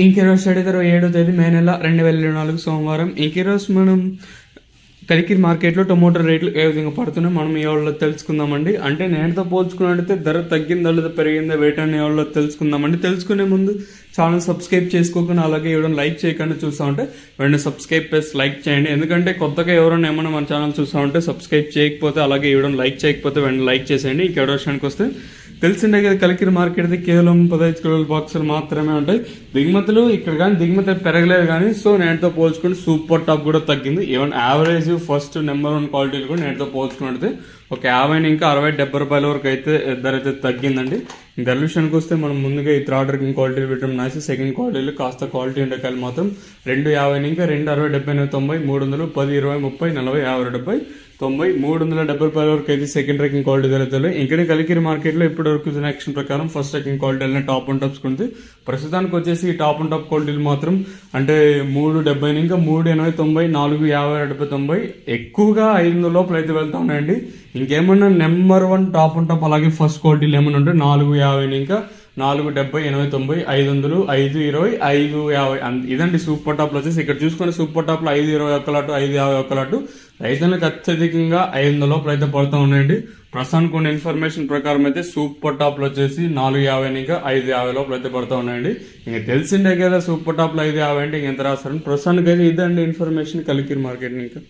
ఇంకీరోజు 7వ తేదీ మే నెల 2024 సోమవారం. ఇంకీరోజు మనం కలికిరి మార్కెట్లో టొమాటో రేట్లు ఏ విధంగా పడుతున్నాయి మనం ఈ వాళ్ళలో తెలుసుకుందామండి. అంటే నేనుతో పోల్చుకున్నట్టయితే ధర తగ్గిందా లేదా పెరిగిందా వేటని వాళ్ళలో తెలుసుకుందామండి. తెలుసుకునే ముందు ఛానల్ సబ్స్క్రైబ్ చేసుకోకుండా అలాగే ఎవరైనా లైక్ చేయకుండా చూస్తూ ఉంటే వెంటనే సబ్స్క్రైబ్ ప్లస్ లైక్ చేయండి. ఎందుకంటే కొత్తగా ఎవరైనా ఏమైనా మన ఛానల్ చూస్తూ ఉంటే సబ్స్క్రైబ్ చేయకపోతే అలాగే ఎవరైనా లైక్ చేయకపోతే వెంటనే లైక్ చేసేయండి. ఇంకెవరో విషయానికి వస్తే తెలిసిండే కదా కలికిరి మార్కెట్ కేవలం 15 కిలోల బాక్సులు మాత్రమే ఉంటాయి. దిగుమతులు ఇక్కడ కానీ దిగుమతులు పెరగలేదు కానీ సో నేటితో పోల్చుకుంటే సూపర్ టాప్ కూడా తగ్గింది. ఈవెన్ యావరేజ్ ఫస్ట్ నెంబర్ 1 క్వాలిటీలు కూడా నేటితో పోల్చుకున్నట్టు ఒక 50 ఇంకా 60-70 రూపాయల వరకు అయితే ధర అయితే తగ్గిందండి. ఇంకా విషయానికి వస్తే మనం ముందుగా ఈ థర్డ్ ర్యాంకింగ్ క్వాలిటీ విటమిన్ నాసి సెకండ్ క్వాలిటీలు కాస్త క్వాలిటీ ఉండకాయలు మాత్రం 250 ఇంకా 260 70 90 300 10 20 30 40 50 70 90 370 రూపాయల వరకు అయితే సెకండ్ ర్యాంకింగ్ క్వాలిటీ ధరలు. ఇంకా కలికిరి మార్కెట్లో ఇప్పటి వరకు యాక్షన్ ప్రకారం first ranking quality top and tops కొంది. ప్రస్తుతానికి వచ్చేసి ఈ టాప్ అండ్ టాప్ క్వాలిటీలు మాత్రం అంటే 370 ఇంకా 380 90 450 70 90 ఎక్కువగా 500 లోపల అయితే వెళ్తా ఉన్నాయండి. ఇంకేమన్నా నెంబర్ 1 టాప్ అండ్ టాప్ అలాగే ఫస్ట్ క్వాలిటీలు ఏమన్నా ఉంటే 450 ఇంకా 470 80 90 500 520 550 ఇదండి సూపర్ టాప్లో వచ్చేసి. ఇక్కడ చూసుకుని సూపర్ టాప్లో 520 ఒక్కలాటు 550 ఒక్కలాటు రైతులకు అత్యధికంగా 500 లోపల అయితే పడుతూ ఉన్నాయండి. ప్రస్తుతానికి ఉన్న ఇన్ఫర్మేషన్ ప్రకారం అయితే సూపర్ టాప్లో వచ్చేసి 450 ఇంకా 550 లోపల అయితే పడుతూ ఉన్నాయండి. ఇంకా తెలిసిండే కదా సూపర్ టాప్లో 550 అంటే ఇంకెంత రాస్తారని. ప్రస్తుతానికి అయితే ఇదండి ఇన్ఫర్మేషన్ కలికిరి మార్కెట్ ఇంకా.